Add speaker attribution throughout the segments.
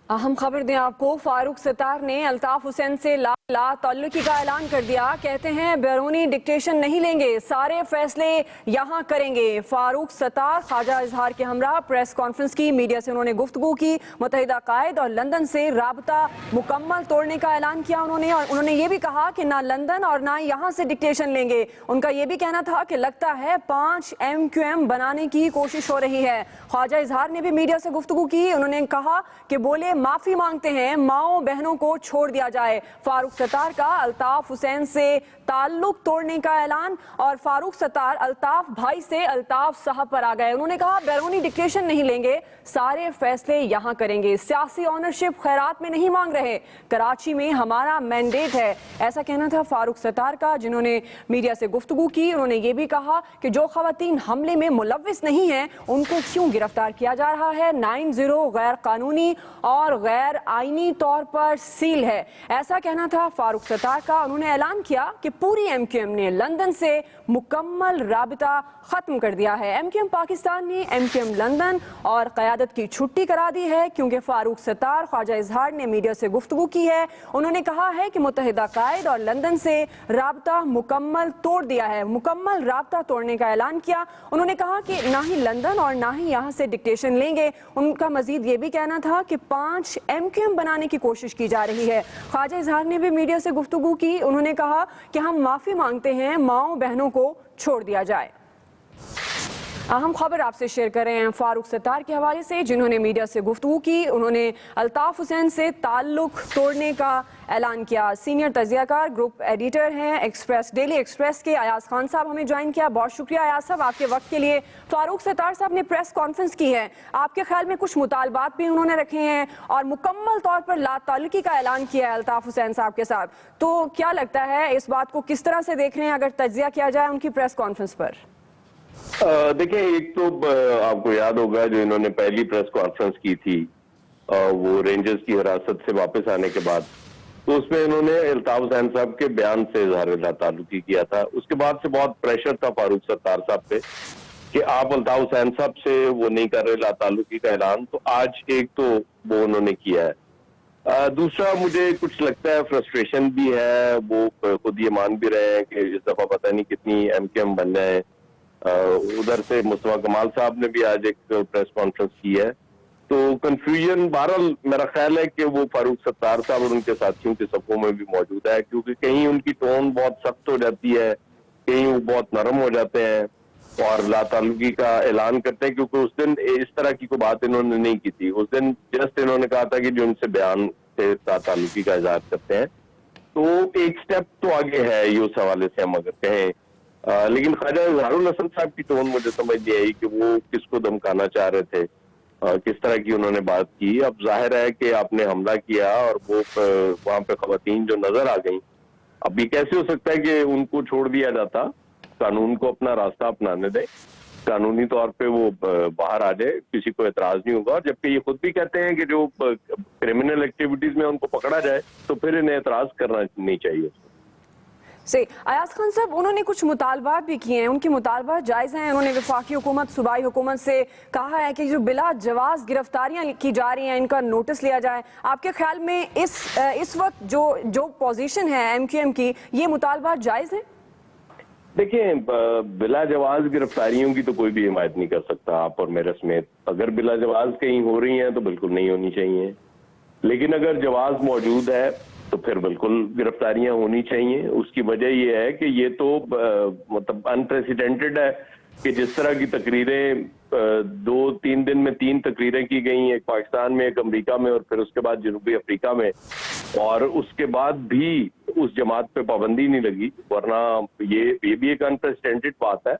Speaker 1: अहम खबर दें आपको, फारूक सत्तार ने अल्ताफ हुसैन से ला ताल्लुकी का ऐलान कर दिया। कहते हैं बैरूनी डिक्टेशन नहीं लेंगे, सारे फैसले यहाँ करेंगे। फारूक सत्तार ख्वाजा इजहार के हमरा प्रेस कॉन्फ्रेंस की, मीडिया से उन्होंने गुफ्तगू की, मुत्तहिदा कायद और लंदन से राबता मुकम्मल तोड़ने का ऐलान किया उन्होंने। और उन्होंने ये भी कहा कि ना लंदन और ना यहाँ से डिक्टेशन लेंगे। उनका ये भी कहना था कि लगता है 5 MQM बनाने की कोशिश हो रही है। ख्वाजा इजहार ने भी मीडिया से गुफ्तगू की, उन्होंने कहा कि बोले माफी मांगते हैं, माओ बहनों को छोड़ दिया जाए। फारूक सत्तार का अल्ताफ हुसैन से ताल्लुक तोड़ने का ऐलान, और फारूक सत्तार अल्ताफ भाई से अल्ताफ साहब पर आ गए। उन्होंने कहा बैरूनी डिक्टेशन नहीं लेंगे, सारे फैसले यहाँ करेंगे। सियासी ऑनरशिप खैरात में नहीं मांग रहे, कराची में हमारा मैंडेट है, ऐसा कहना था फारूक सत्तार का, जिन्होंने मीडिया से गुफ्तगू की। उन्होंने ये भी कहा कि जो खवातीन हमले में मुलव्विस नहीं है उनको क्यों गिरफ्तार किया जा रहा है। 90 गैर कानूनी और गैर आईनी तौर पर सील है, ऐसा कहना था फारूक सत्तार का। उन्होंने ऐलान किया कि पूरी MQM ने लंदन से मुकम्मल राबिता खत्म कर दिया है। MQM पाकिस्तान ने MQM लंदन और क़यादत की छुट्टी करा दी है, क्योंकि फारूक सत्तार ख्वाजा इजहार ने मीडिया से गुफ्तगू की है। उन्होंने कहा है कि मुत्तहिदा कायद और लंदन से राबता मुकम्मल तोड़ दिया है, मुकम्मल राबता तोड़ने का ऐलान किया। उन्होंने कहा कि ना ही लंदन और ना ही यहाँ से डिक्टेशन लेंगे। उनका मजीद ये भी कहना था कि 5 MQM बनाने की कोशिश की जा रही है। ख्वाजा इजहार ने भी मीडिया से गुफ्तगू की, उन्होंने कहा कि हम माफी मांगते हैं, माओ बहनों को छोड़ दिया जाए। अहम खबर आपसे शेयर कर रहे हैं फारूक सत्तार के हवाले से, जिन्होंने मीडिया से गुफ्तगू की। उन्होंने अल्ताफ हुसैन से ताल्लुक तोड़ने का ऐलान किया। सीनियर तजियाकार ग्रुप एडिटर हैं डेली एक्सप्रेस के अयाज खान साहब हमें ज्वाइन किया। बहुत शुक्रिया अयाज साहब आपके वक्त के लिए। फारूक सत्तार साहब ने प्रेस कॉन्फ्रेंस की है, आपके ख्याल में कुछ मुतालबात भी उन्होंने रखे हैं और मुकम्मल तौर पर लाताल्लुकी का ऐलान किया है अल्ताफ हुसैन साहब के साथ, तो क्या लगता है इस बात को किस तरह से देख रहे हैं अगर तजिया किया जाए उनकी प्रेस कॉन्फ्रेंस पर?
Speaker 2: देखिए, एक तो आपको याद होगा जो इन्होंने पहली प्रेस कॉन्फ्रेंस की थी वो रेंजर्स की हिरासत से वापस आने के बाद, तो उसमें इन्होंने अल्ताफ हुसैन साहब के बयान से इजहार ताल्लुकी किया था। उसके बाद से बहुत प्रेशर था फारूक सत्तार साहब पे कि आप अल्ताफ हुसैन साहब से वो नहीं कर रहे ताल्लुकी का ऐलान, तो आज एक तो वो उन्होंने किया है। दूसरा मुझे कुछ लगता है फ्रस्ट्रेशन भी है, वो खुद ये मान भी रहे हैं कि इस दफा पता नहीं कितनी MQM बन जाए। उधर से मुस्तफा कमाल साहब ने भी आज एक प्रेस कॉन्फ्रेंस की है, तो कंफ्यूजन बहरहाल मेरा ख्याल है कि वो फारूक सत्तार साहब और उनके साथियों के सफ़ों में भी मौजूद है, क्योंकि कहीं उनकी टोन बहुत सख्त हो जाती है, कहीं वो बहुत नरम हो जाते हैं और लाताल्लुकी का ऐलान करते हैं, क्योंकि उस दिन इस तरह की कोई बात इन्होंने नहीं की थी। उस दिन जस्ट इन्होंने कहा था कि जो उनसे बयान से लाताल्लुकी का इजहार करते हैं, तो एक स्टेप तो आगे है ये उस हवाले से हम अगर कहें। लेकिन ख्वाजा इजहारुल हसन साहब की टोन मुझे समझ नहीं आई कि वो किसको धमकाना चाह रहे थे, किस तरह की उन्होंने बात की। अब जाहिर है कि आपने हमला किया और वो वहां पे खवातीन जो नजर आ गई, अब ये कैसे हो सकता है कि उनको छोड़ दिया जाता, कानून को अपना रास्ता अपनाने दें, कानूनी तौर पे वो बाहर आ जाए, किसी को एतराज नहीं होगा। और जबकि ये खुद भी कहते हैं कि जो क्रिमिनल एक्टिविटीज में उनको पकड़ा जाए तो फिर इन्हें एतराज करना नहीं चाहिए।
Speaker 1: से अयाज खान साहब, उन्होंने कुछ मुतालबात भी किए हैं, उनके मुतालबात जायज़ हैं। उन्होंने वफाकी हुकूमत, सूबाई हुकूमत से कहा है कि जो बिला जवाज गिरफ्तारियां की जा रही हैं इनका नोटिस लिया जाए। आपके ख्याल में इस वक्त जो पोजीशन है MQM की, ये मुतालबात जायज़ है?
Speaker 2: देखिए, बिला जवाज गिरफ्तारियों की तो कोई भी हिमायत नहीं कर सकता, आप और मेरे समेत। अगर बिला जवाज कहीं हो रही हैं तो बिल्कुल नहीं होनी चाहिए, लेकिन अगर जवाज मौजूद है तो फिर बिल्कुल गिरफ्तारियां होनी चाहिए। उसकी वजह यह है कि ये तो मतलब अनप्रेसिडेंटेड है कि जिस तरह की तकरीरें 2-3 दिन में 3 तकरीरें की गई, एक पाकिस्तान में, एक अमेरिका में और फिर उसके बाद जनूबी अफ्रीका में, और उसके बाद भी उस जमात पे पाबंदी नहीं लगी, वरना ये भी एक अनप्रेसिडेंटेड बात है।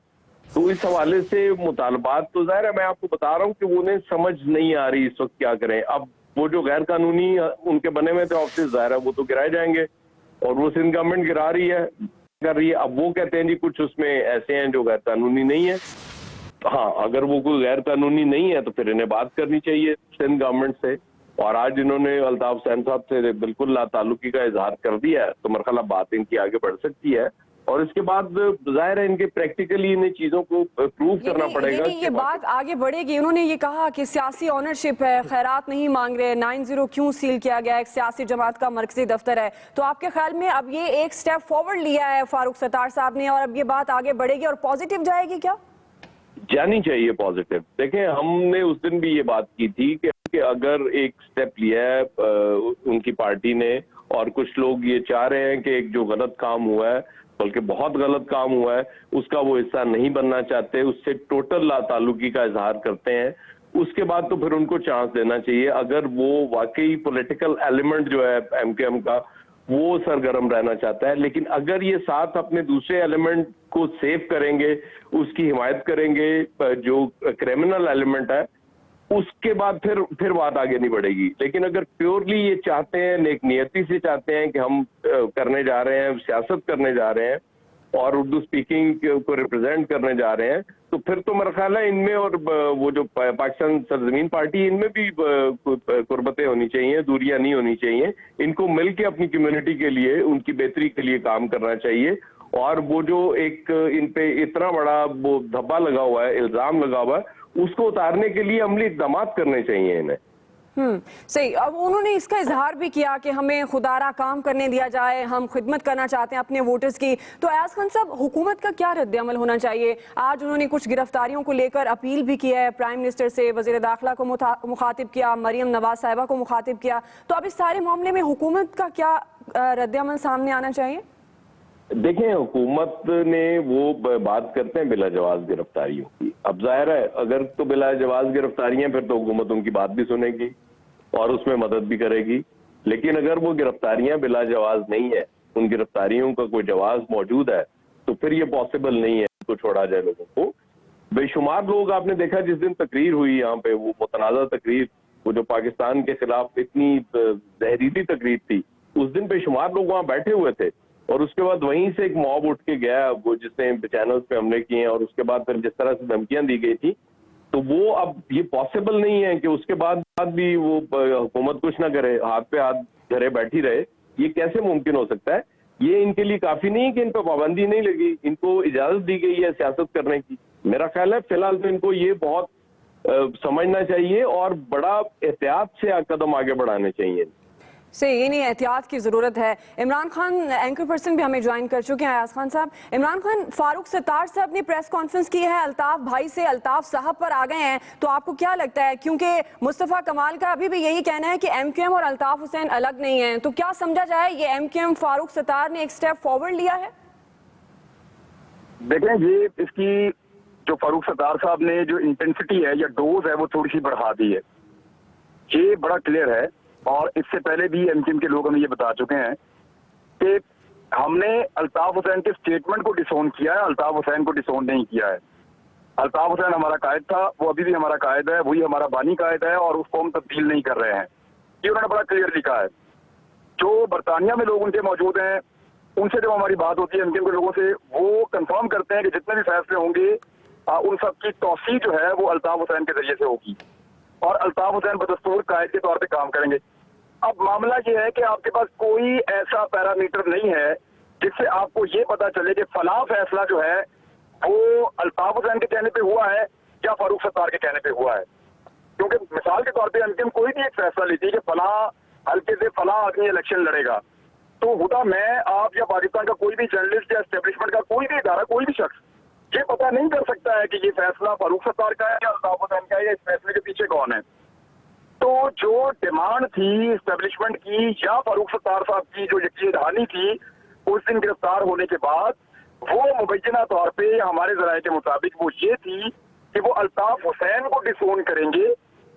Speaker 2: तो इस हवाले से मुतालबात तो जाहिर है, मैं आपको बता रहा हूँ कि उन्हें समझ नहीं आ रही इस वक्त क्या करें। अब वो जो गैर कानूनी उनके बने हुए थे ऑफिस, जाहिर है वो तो गिराए जाएंगे, और वो सिंध गवर्नमेंट गिरा रही है, कर रही है। अब वो कहते हैं जी कुछ उसमें ऐसे हैं जो गैर कानूनी नहीं है। हाँ, अगर वो कोई गैर कानूनी नहीं है तो फिर इन्हें बात करनी चाहिए सिंध गवर्नमेंट से। और आज इन्होंने अल्ताफ हुसैन साहब से बिल्कुल लाताल्लुकी का इजहार कर दिया है, तो मेरे ख्याल बात इनकी आगे बढ़ सकती है। और इसके बाद जाहिर है इनके प्रैक्टिकली इन चीजों को प्रूव करना पड़ेगा।
Speaker 1: ये बात आगे बढ़ेगी। उन्होंने ये कहा कि सियासी ऑनरशिप है, खैरात नहीं मांग रहे, 90 क्यों सील किया गया, एक सियासी जमात का मरकजी दफ्तर है। तो आपके ख्याल में अब ये एक स्टेप फॉरवर्ड लिया है फारूक सत्तार साहब ने और अब ये बात आगे बढ़ेगी और पॉजिटिव जाएगी क्या?
Speaker 2: जानी चाहिए पॉजिटिव। देखें, हमने उस दिन भी ये बात की थी कि अगर एक स्टेप लिया है उनकी पार्टी ने और कुछ लोग ये चाह रहे हैं कि एक जो गलत काम हुआ है, बल्कि बहुत गलत काम हुआ है, उसका वो हिस्सा नहीं बनना चाहते, उससे टोटल लाताल्लुकी का इजहार करते हैं, उसके बाद तो फिर उनको चांस देना चाहिए। अगर वो वाकई पॉलिटिकल एलिमेंट जो है एमकेएम का वो सरगर्म रहना चाहता है, लेकिन अगर ये साथ अपने दूसरे एलिमेंट को सेव करेंगे, उसकी हिमायत करेंगे, जो क्रिमिनल एलिमेंट है, उसके बाद फिर बात आगे नहीं बढ़ेगी। लेकिन अगर प्योरली ये चाहते हैं, नेक नियति से चाहते हैं कि हम करने जा रहे हैं, सियासत करने जा रहे हैं और उर्दू स्पीकिंग को रिप्रेजेंट करने जा रहे हैं, तो फिर तो मेरा ख्याल है इनमें और वो जो पाकिस्तान सरजमीन पार्टी, इनमें भी कुर्बतें होनी चाहिए, दूरियां नहीं होनी चाहिए। इनको मिलकर अपनी कम्युनिटी के लिए, उनकी बेहतरी के लिए काम करना चाहिए। और वो जो एक इन पे इतना बड़ा वो धब्बा लगा हुआ है, इल्जाम लगा हुआ है, उसको उतारने के लिए अमली इक़दाम करने चाहिए इन्हें।
Speaker 1: सही। अब उन्होंने इसका इजहार भी किया कि हमें खुदारा काम करने दिया जाए, हम खिदमत करना चाहते हैं अपने वोटर्स की। तो अयाज खान साहब, हुकूमत का क्या रद्द-ए-अमल होना चाहिए? आज उन्होंने कुछ गिरफ्तारियों को लेकर अपील भी की है, प्राइम मिनिस्टर से वज़ीर दाखिला को मुखातिब किया, मरियम नवाज साहिबा को मुखातिब किया। तो अब इस सारे मामले में हुकूमत का क्या रद्द-ए-अमल सामने आना चाहिए?
Speaker 2: देखें, हुकूमत ने वो बात करते हैं बिला जवाज गिरफ्तारियों की। अब जाहिर है अगर तो बिला जवाज गिरफ्तारियां, फिर तो हुकूमत उनकी बात भी सुनेगी और उसमें मदद भी करेगी। लेकिन अगर वो गिरफ्तारियां बिला जवाज नहीं है, उन गिरफ्तारियों का कोई जवाज मौजूद है, तो फिर ये पॉसिबल नहीं है तो छोड़ा जाए लोगों को। बेशुमार लोग आपने देखा जिस दिन तकरीर हुई यहाँ पे, वो मुतनाज़ा तकरीर, वो जो पाकिस्तान के खिलाफ इतनी जहरीली तकरीर थी, उस दिन बेशुमार लोग वहां बैठे हुए थे और उसके बाद वहीं से एक मॉब उठ के गया, वो जिसने चैनल्स पे हमले किए हैं और उसके बाद फिर जिस तरह से धमकियां दी गई थी, तो वो अब ये पॉसिबल नहीं है कि उसके बाद भी वो हुकूमत कुछ ना करे, हाथ पे हाथ धरे बैठी रहे। ये कैसे मुमकिन हो सकता है? ये इनके लिए काफी नहीं है कि इन पर पाबंदी नहीं लगी, इनको इजाजत दी गई है सियासत करने की। मेरा ख्याल है फिलहाल तो इनको ये बहुत समझना चाहिए और बड़ा एहतियात से कदम आगे बढ़ाने चाहिए।
Speaker 1: से ये नहीं, एहतियात की ज़रूरत है। इमरान खान एंकर पर्सन भी हमें ज्वाइन कर चुके हैं। अयाज खान साहब, इमरान खान, फारूक सत्तार साहब ने प्रेस कॉन्फ्रेंस की है, अल्ताफ भाई से अल्ताफ साहब पर आ गए हैं, तो आपको क्या लगता है? क्योंकि मुस्तफ़ा कमाल का अभी भी यही कहना है कि एमकेएम और अल्ताफ हुसैन अलग नहीं है, तो क्या समझा जाए ये एमकेएम फारूक सत्तार ने एक स्टेप फॉरवर्ड लिया है?
Speaker 3: देखें, ये इसकी जो फारूक सत्तार साहब ने जो इंटेंसिटी है या डोज है वो थोड़ी सी बढ़ा दी है, ये बड़ा क्लियर है। और इससे पहले भी एमकेएम के लोग हमें ये बता चुके हैं कि हमने अल्ताफ हुसैन के स्टेटमेंट को डिसोन किया है, अल्ताफ हुसैन को डिसोन नहीं किया है। अल्ताफ हुसैन हमारा कायद था, वो अभी भी हमारा कायद है, वही हमारा बानी कायद है और उसको हम तब्दील नहीं कर रहे हैं। ये उन्होंने बड़ा क्लियर लिखा है। जो बरतानिया में लोग उनके मौजूद हैं, उनसे जब हमारी बात होती है एमकेएम के लोगों से, वो कंफर्म करते हैं कि जितने भी फैसले होंगे उन सब की तौसीह जो है वो अल्ताफ हुसैन के जरिए से होगी और अल्ताफ हुसैन बदस्तूर कायद के तौर पे काम करेंगे। अब मामला ये है कि आपके पास कोई ऐसा पैरामीटर नहीं है जिससे आपको ये पता चले कि फला फैसला जो है वो अल्ताफ हुसैन के कहने पे हुआ है या फारूक सत्तार के कहने पे हुआ है। क्योंकि मिसाल के तौर पे एमकेएम कोई भी एक फैसला लेती है कि फला हल्के से फला आदमी इलेक्शन लड़ेगा, तो हुदा मैं, आप या पाकिस्तान का कोई भी जर्नलिस्ट या एस्टेब्लिशमेंट का कोई भी इदारा, कोई भी शख्स ये पता नहीं कर सकता है कि ये फैसला फारूक सत्तार का है या अल्ताफ हुसैन का है या इस फैसले के पीछे कौन है। तो जो डिमांड थी एस्टेब्लिशमेंट की या फारूक सत्तार साहब की जो यकीन दहानी थी उस दिन गिरफ्तार होने के बाद, वो मुबैना तौर पे हमारे जराये के मुताबिक वो ये थी कि वो अल्ताफ हुसैन को डिसोन करेंगे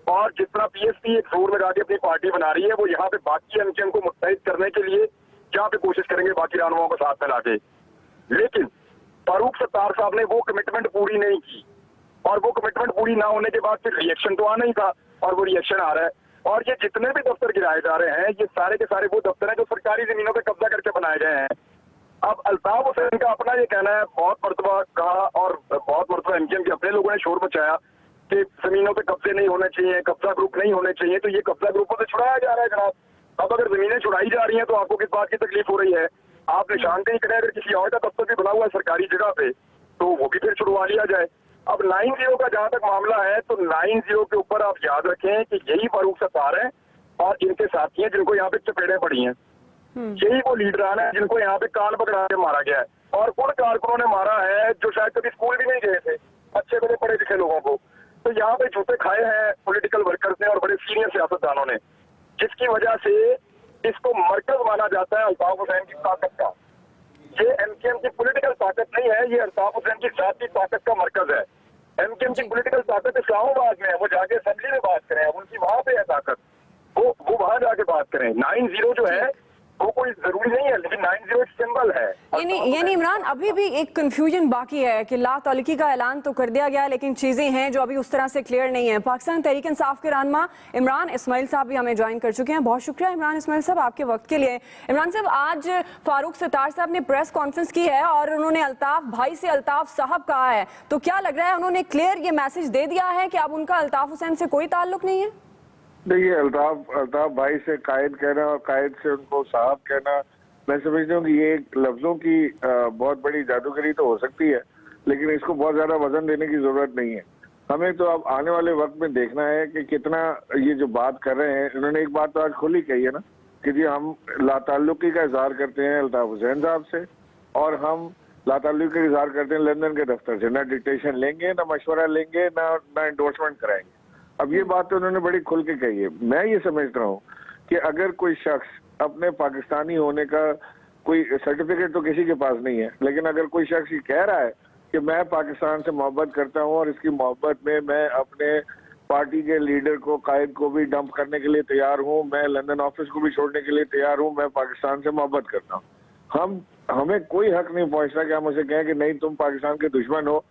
Speaker 3: और जितना पीएसपी एक जोर लगा के अपनी पार्टी बना रही है, वो यहाँ पे बाकी एमकेएम को मुत्तहिद करने के लिए यहाँ पे कोशिश करेंगे बाकी रहनुमाओं को साथ में लाके। लेकिन फारूक सत्तार साहब ने वो कमिटमेंट पूरी नहीं की और वो कमिटमेंट पूरी ना होने के बाद फिर रिएक्शन तो आना ही था और वो रिएक्शन आ रहा है। और ये जितने भी दफ्तर गिराए जा रहे हैं, ये सारे के सारे वो दफ्तर हैं जो सरकारी जमीनों पे कब्जा करके बनाए गए हैं। अब अल्ताफ हुसैन का अपना ये कहना है, बहुत मरतबा कहा और बहुत मरतबा एमकेएम के अपने लोगों ने शोर मचाया कि जमीनों पे कब्जे नहीं होने चाहिए, कब्जा ग्रुप नहीं होने चाहिए। तो ये कब्जा ग्रुपों से छुड़ाया जा रहा है जनाब। अब अगर जमीनें छुड़ाई जा रही हैं तो आपको किस बात की तकलीफ हो रही है आप निशान कहीं करें, अगर किसी और का दफ्तर भी बना हुआ है सरकारी जगह पे तो वो भी फिर छुड़वा लिया जाए। अब 9-0 का जहां तक मामला है तो 9-0 के ऊपर आप याद रखें कि यही फारूक सत्तार है और इनके साथी हैं जिनको यहाँ पे चपेड़े पड़ी हैं। यही वो लीडरान है जिनको यहाँ पे कान पकड़ा के मारा गया है, और उन कारकुनों ने मारा है जो शायद कभी स्कूल भी नहीं गए थे, अच्छे बड़े पढ़े लिखे लोगों को। तो यहाँ पे जूते खाए हैं पॉलिटिकल वर्कर्स ने और बड़े सीनियर सियासतदानों ने, जिसकी वजह से इसको मरकज माना जाता है अल्ताफ हुसैन की ताकत का। ये एमकेएम की पॉलिटिकल ताकत नहीं है, ये अल्ताफ हुसैन की जाती ताकत का मरकज है। एमकेएम की पॉलिटिकल ताकत इस्लामाबाद में है, वो जाके असेंबली में बात करें, उनकी वहां पे है ताकत, वो वहां जाके बात करें। 9-0 जो है वो कोई जरूरी नहीं है, लेकिन 9-0 एक सिंबल है।
Speaker 1: यानी इमरान, अभी भी एक कंफ्यूजन बाकी है कि ला ताल्लुकी का ऐलान तो कर दिया गया, लेकिन चीजें हैं जो अभी उस तरह से क्लियर नहीं है। पाकिस्तान तहरीक इंसाफ के रहनुमा इमरान इस्माइल साहब भी हमें ज्वाइन कर चुके हैं। बहुत शुक्रिया इमरान इस्माइल साहब आपके वक्त के लिए। इमरान साहब, आज फारूक सत्तार साहब ने प्रेस कॉन्फ्रेंस की है और उन्होंने अल्ताफ भाई से अल्ताफ साहब कहा है, तो क्या लग रहा है उन्होंने क्लियर ये मैसेज दे दिया है कि अब उनका अल्ताफ हुसैन से कोई ताल्लुक नहीं है?
Speaker 4: देखिए, अल्ताफ भाई से कायद कहना और कायद से उनको साहब कहना, मैं समझता हूँ कि ये लफ्जों की बहुत बड़ी जादूगरी तो हो सकती है, लेकिन इसको बहुत ज्यादा वजन देने की जरूरत नहीं है। हमें तो अब आने वाले वक्त में देखना है कि कितना ये जो बात कर रहे हैं, इन्होंने एक बात तो आज खुली कही है ना कि जी हम लाताल्लुकी का इजहार करते हैं अल्ताफ हुसैन साहब से, और हम लाताल्लुकी का इजहार करते हैं लंदन के दफ्तर से। ना डिक्टेशन लेंगे, ना मशवरा लेंगे, ना इंडोर्समेंट कराएंगे। अब ये बात तो उन्होंने बड़ी खुल के कही है। मैं ये समझता हूँ कि अगर कोई शख्स अपने पाकिस्तानी होने का कोई सर्टिफिकेट तो किसी के पास नहीं है, लेकिन अगर कोई शख्स ये कह रहा है कि मैं पाकिस्तान से मोहब्बत करता हूँ और इसकी मोहब्बत में मैं अपने पार्टी के लीडर को, कायद को भी डंप करने के लिए तैयार हूँ, मैं लंदन ऑफिस को भी छोड़ने के लिए तैयार हूँ, मैं पाकिस्तान से मोहब्बत करता हूँ, हमें कोई हक नहीं पहुंचता कि हम उसे कहें कि नहीं तुम पाकिस्तान के दुश्मन हो,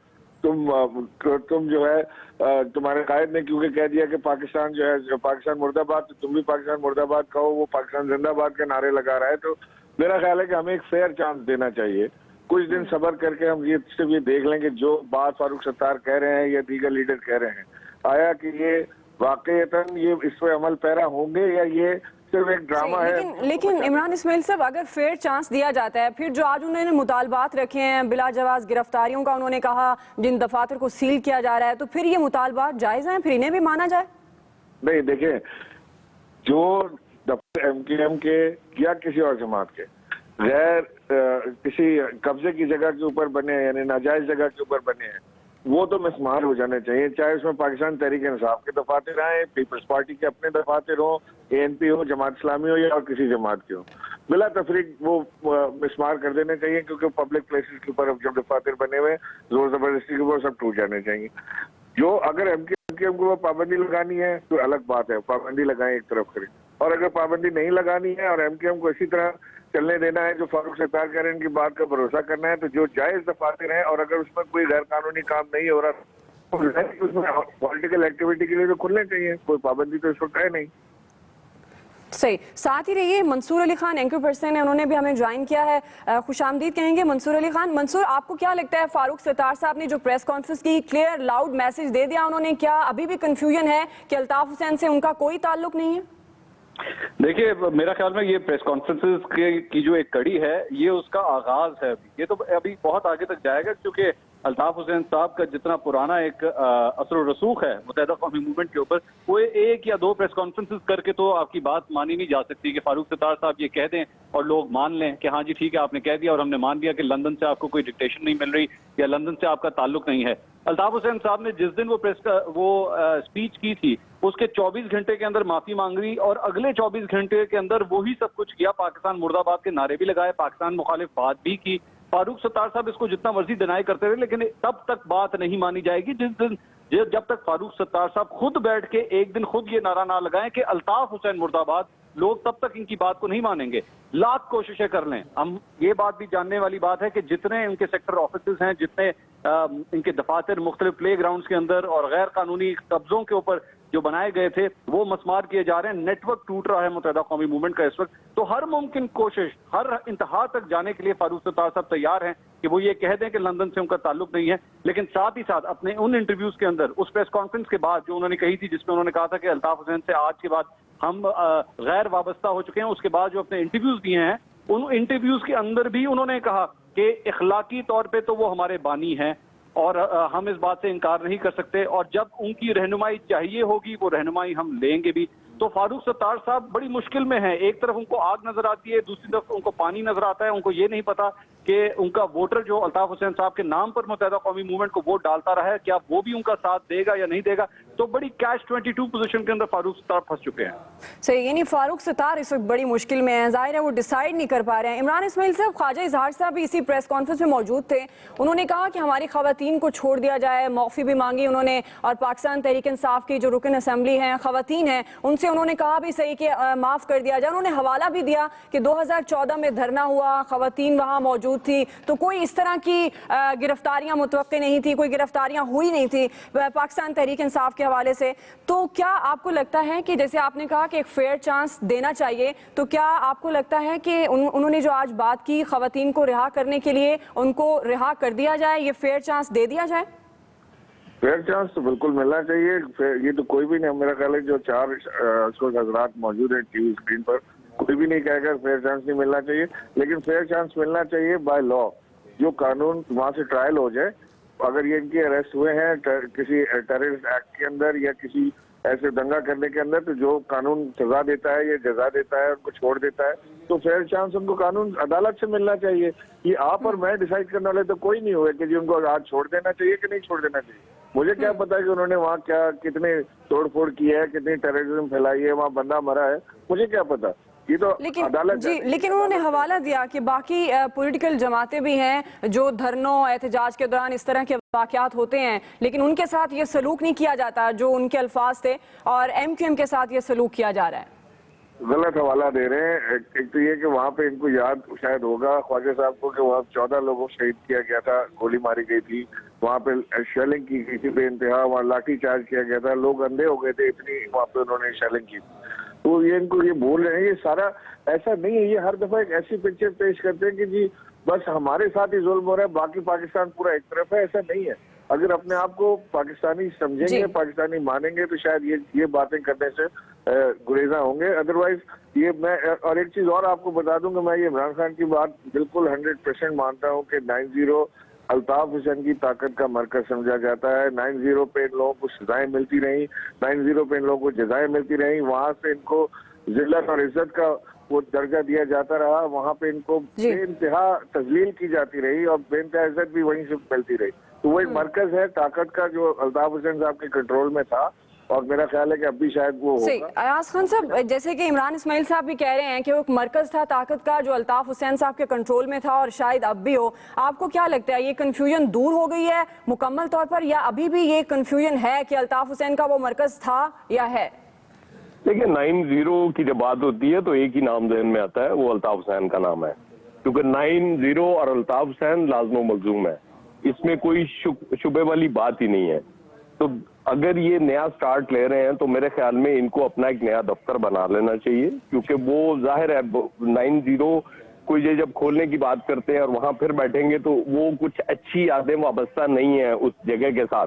Speaker 4: तुम जो है तुम्हारे कायद ने क्योंकि कह दिया कि पाकिस्तान जो है पाकिस्तान मुर्दाबाद, तो तुम भी पाकिस्तान मुर्दाबाद कहो, वो पाकिस्तान जिंदाबाद के नारे लगा रहा है। तो मेरा ख्याल है कि हमें एक फेयर चांस देना चाहिए। कुछ दिन सब्र करके हम ये सिर्फ ये देख लें कि जो बात फारूक सत्तार कह रहे हैं या दीगर लीडर कह रहे हैं, आया कि ये वाकईतन ये इस पे अमल पैरा होंगे या ये सिर्फ एक ड्रामा है।
Speaker 1: लेकिन इमरान इस्माइल साहब, अगर फेयर चांस दिया जाता है, फिर जो आज उन्होंने मुतालबात रखे हैं बिला जवाज गिरफ्तारियों का, उन्होंने कहा जिन दफातर को सील किया जा रहा है, तो फिर ये मुतालबात जायज हैं, फिर इन्हें भी माना जाए?
Speaker 4: नहीं, देखिए, जो दफ्तर एमकेएम के या किसी और जमात के गैर किसी कब्जे की जगह के ऊपर बने हैं, यानी नाजायज जगह के ऊपर बने हैं, वो तो मिसमार हो जाने चाहिए। चाहे उसमें पाकिस्तान तहरीक इंसाफ के दफातर आए, पीपल्स पार्टी के अपने दफातर हो, एएनपी हो, जमात इस्लामी हो या और किसी जमात के हो, बिला तफरीक वो मिसमार कर देने चाहिए, क्योंकि पब्लिक प्लेसेस के ऊपर जब दफातर बने हुए जोर जबरदस्ती के ऊपर सब टूट जाने चाहिए। जो अगर एमकेएम को पाबंदी लगानी है तो अलग बात है, पाबंदी लगाएं, एक तरफ करें, और अगर पाबंदी नहीं लगानी है और एमकेएम को इसी तरह चलने देना है जो फारूक सत्तार कह रहे हैं, इनकी बात का भरोसा करना है, तो जो जायज दफातर हैं और अगर उसमें कोई गैर कानूनी काम नहीं हो रहा तो उसमें पॉलिटिकल एक्टिविटी के लिए तो खुलने चाहिए, कोई पाबंदी तो इस वक्त है नहीं।
Speaker 1: सही। साथ ही रहिए, मंसूर अली खान एंकर पर्सन है, उन्होंने भी हमें ज्वाइन किया है। खुशामदीद कहेंगे मंसूर अली खान। मंसूर, आपको क्या लगता है, फारूक सत्तार साहब ने जो प्रेस कॉन्फ्रेंस की, क्लियर लाउड मैसेज दे दिया उन्होंने, क्या अभी भी कंफ्यूजन है कि अल्ताफ हुसैन से उनका कोई ताल्लुक नहीं है?
Speaker 5: देखिए, मेरा ख्याल में ये प्रेस कॉन्फ्रेंसेस की जो एक कड़ी है, ये उसका आगाज है। ये तो अभी बहुत आगे तक जाएगा, क्योंकि अल्ताफ हुसैन साहब का जितना पुराना एक असर और रसूख है मुत्तहिदा कौमी मूवमेंट के ऊपर, वो एक या दो प्रेस कॉन्फ्रेंसेस करके तो आपकी बात मानी नहीं जा सकती कि फारूक सत्तार साहब ये कह दें और लोग मान लें कि हाँ जी ठीक है आपने कह दिया और हमने मान लिया कि लंदन से आपको कोई डिक्टेशन नहीं मिल रही या लंदन से आपका ताल्लुक नहीं है। अल्ताफ हुसैन साहब ने जिस दिन वो स्पीच की थी, उसके 24 घंटे के अंदर माफी मांग रही और अगले 24 घंटे के अंदर वही सब कुछ किया। पाकिस्तान मुर्दाबाद के नारे भी लगाए, पाकिस्तान मुखालिफ बात भी की। फारूक सत्तार साहब इसको जितना मर्जी डिनाई करते रहे, लेकिन तब तक बात नहीं मानी जाएगी जब तक फारूक सत्तार साहब खुद बैठ के एक दिन खुद ये नारा ना लगाएं कि अल्ताफ हुसैन मुर्दाबाद, लोग तब तक इनकी बात को नहीं मानेंगे। लाख कोशिशें कर लें, हम ये बात भी जानने वाली बात है कि जितने इनके सेक्टर ऑफिस हैं, जितने इनके दफातर मुख्तलिफ प्ले ग्राउंड के अंदर और गैर कानूनी कब्जों के ऊपर जो बनाए गए थे, वो मस्मार किए जा रहे हैं। नेटवर्क टूट रहा है मुत्तहिदा कौमी मूवमेंट का इस वक्त। तो हर मुमकिन कोशिश, हर इंतहा तक जाने के लिए फारूक सत्तार साहब तैयार हैं कि वो ये कह दें कि लंदन से उनका ताल्लुक नहीं है, लेकिन साथ ही साथ अपने उन इंटरव्यूज के अंदर, उस प्रेस कॉन्फ्रेंस के बाद जो उन्होंने कही थी, जिसमें उन्होंने कहा था कि अल्ताफ हुसैन से आज के बाद हम गैर वाबस्ता हो चुके हैं, उसके बाद जो अपने इंटरव्यूज दिए हैं उन इंटरव्यूज के अंदर भी उन्होंने कहा कि इखलाकी तौर पे तो वो हमारे बानी हैं और हम इस बात से इनकार नहीं कर सकते, और जब उनकी रहनुमाई चाहिए होगी वो रहनुमाई हम लेंगे भी। तो फारूक सत्तार साहब बड़ी मुश्किल में हैं। एक तरफ उनको आग नजर आती है, दूसरी तरफ उनको पानी नजर आता है। उनको ये नहीं पता कि उनका वोटर जो अल्ताफ हुसैन साहब के नाम पर मुत्तहिदा कौमी मूवमेंट को वोट डालता रहा है, क्या वो भी उनका साथ देगा या नहीं देगा। तो बड़ी कैश 22 पोजीशन के अंदर फारूक सत्तार फंस चुके हैं।
Speaker 1: सही, यानी फारूक सत्तार इस वक्त बड़ी मुश्किल में है, जाहिर है वो डिसाइड नहीं कर पा रहे हैं। इमरान इस्माइल साहब, ख्वाजा इजहार साहब भी इसी प्रेस कॉन्फ्रेंस में मौजूद थे। उन्होंने कहा कि हमारी खवातीन को छोड़ दिया जाए, मौफी भी मांगी उन्होंने, और पाकिस्तान तहरीक इंसाफ की जो रुकन असम्बली हैं, खवातीन हैं, उनसे उन्होंने कहा भी सही कि माफ कर दिया जाए। उन्होंने हवाला भी दिया कि 2014 में धरना हुआ, खवातीन वहां मौजूद थी, तो कोई इस तरह की गिरफ्तारियां मुतवक्के नहीं थी, कोई गिरफ्तारियां हुई नहीं थी पाकिस्तान तहरीक इंसाफ के हवाले से। तो क्या आपको लगता है कि जैसे आपने कहा कि एक फेयर चांस देना चाहिए, तो क्या आपको लगता है कि उन्होंने जो आज बात की खवातीन को रिहा करने के लिए, उनको रिहा कर दिया जाए, ये फेयर चांस दे दिया जाए?
Speaker 4: फेयर चांस तो बिल्कुल मिलना चाहिए। ये तो कोई भी नहीं, मेरा ख्याल है जो 4 हजरात मौजूद है टीवी स्क्रीन पर, कोई भी नहीं कहेगा फेयर चांस नहीं मिलना चाहिए, लेकिन फेयर चांस मिलना चाहिए बाय लॉ। जो कानून वहां से ट्रायल हो जाए, अगर ये इनके अरेस्ट हुए हैं किसी टेररिस्ट एक्ट के अंदर या किसी ऐसे दंगा करने के अंदर, तो जो कानून सजा देता है या जजा देता है, उनको छोड़ देता है, तो फेयर चांस उनको कानून अदालत से मिलना चाहिए। ये आप और मैं डिसाइड करने वाले तो कोई नहीं हुए कि जी उनको आज छोड़ देना चाहिए कि नहीं छोड़ देना चाहिए। मुझे क्या पता है कि उन्होंने वहाँ क्या कितने तोड़फोड़ की है, कितनी टेररिज्म फैलाई है, वहाँ बंदा मरा है, मुझे क्या पता। ये तो अदालत
Speaker 1: जी, लेकिन उन्होंने हवाला दिया कि बाकी पॉलिटिकल जमातें भी हैं जो धरनों एहतजाज के दौरान इस तरह के वाकयात होते हैं, लेकिन उनके साथ ये सलूक नहीं किया जाता जो उनके अल्फाज थे, और MQM के साथ ये सलूक किया जा रहा है।
Speaker 4: गलत हवाला दे रहे हैं। एक तो ये कि वहाँ पे इनको याद शायद होगा ख्वाजा साहब को कि वहाँ 14 लोगों को शहीद किया गया था, गोली मारी गई थी, वहाँ पे शेलिंग की गई थी बेइंतहा, वहाँ लाठी चार्ज किया गया था, लोग अंधे हो गए थे, इतनी वहाँ पे उन्होंने शेलिंग की। तो ये इनको ये बोल रहे हैं, ये सारा ऐसा नहीं है। ये हर दफा एक ऐसी पिक्चर पेश करते हैं कि जी बस हमारे साथ ही जुल्म हो रहा है, बाकी पाकिस्तान पूरा एक तरफ है। ऐसा नहीं है। अगर अपने आप को पाकिस्तानी समझेंगे, पाकिस्तानी मानेंगे, तो शायद ये बातें करने से गुरेजा होंगे। अदरवाइज ये मैं और एक चीज और आपको बता दूं कि मैं ये इमरान खान की बात बिल्कुल 100% मानता हूं कि 9-0 अल्ताफ हुसैन की ताकत का मरकज समझा जाता है। 9-0 पे इन लोगों को सजाएं मिलती रही, 9-0 पे इन लोगों को जजाएं मिलती रही, वहां से इनको जिल्लत और इज्जत का वो दर्जा दिया जाता रहा, वहां पे इनको बेइंतहा तजलील की जाती रही और बेइंतहा इज्जत भी वहीं से मिलती रही। तो वो एक मरकज है ताकत का जो अल्ताफ हुसैन साहब के कंट्रोल में था, और मेरा ख्याल है कि अब भी शायद वो होगा।
Speaker 1: अयाज खान साहब, जैसे कि इमरान इस्माइल साहब भी कह रहे हैं कि वो एक मरकज था ताकत का जो अल्ताफ हुसैन साहब के कंट्रोल में था और शायद अब भी हो, आपको क्या लगता है ये कंफ्यूजन दूर हो गई है मुकम्मल तौर पर, या अभी भी ये कंफ्यूजन है कि अल्ताफ हुसैन का वो मरकज था या है?
Speaker 2: देखिए 9-0 की जब बात होती है तो एक ही नाम जहन में आता है, वो अल्ताफ हुसैन का नाम है, क्योंकि 9-0 और अल्ताफ हुसैन लाज़िम मलज़ूम है, इसमें कोई शुबे वाली बात ही नहीं है। तो अगर ये नया स्टार्ट ले रहे हैं तो मेरे ख्याल में इनको अपना एक नया दफ्तर बना लेना चाहिए, क्योंकि वो जाहिर है 9-0 को ये जब खोलने की बात करते हैं और वहां फिर बैठेंगे तो वो कुछ अच्छी यादें वाबस्ता नहीं है उस जगह के साथ।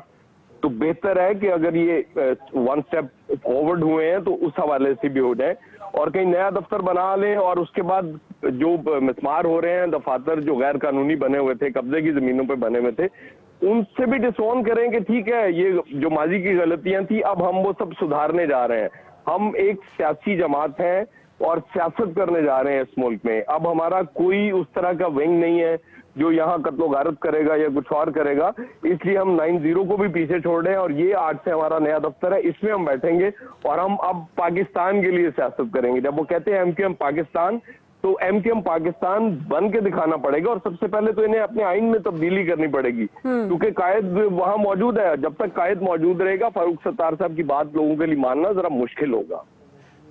Speaker 2: तो बेहतर है कि अगर ये 1 स्टेप फॉरवर्ड हुए हैं तो उस हवाले से भी हो जाए और कहीं नया दफ्तर बना लें, और उसके बाद जो मिसमार हो रहे हैं, दफातर जो गैर कानूनी बने हुए थे, कब्जे की जमीनों पे बने हुए थे, उनसे भी डिसोन करें कि ठीक है ये जो माजी की गलतियां थी अब हम वो सब सुधारने जा रहे हैं। हम एक सियासी जमात हैं और सियासत करने जा रहे हैं इस मुल्क में। अब हमारा कोई उस तरह का विंग नहीं है जो यहाँ कत्लो गारत करेगा या कुछ और करेगा, इसलिए हम 9-0 को भी पीछे छोड़ रहे हैं और ये आज से हमारा नया दफ्तर है, इसमें हम बैठेंगे और हम अब पाकिस्तान के लिए सियासत करेंगे। जब वो कहते हैं MQM पाकिस्तान, तो MQM पाकिस्तान बन के दिखाना पड़ेगा, और सबसे पहले तो इन्हें अपने आइन में तब्दीली करनी पड़ेगी, क्योंकि कायद वहां मौजूद है। जब तक कायद मौजूद रहेगा फारूक सत्तार साहब की बात लोगों के लिए मानना जरा मुश्किल होगा।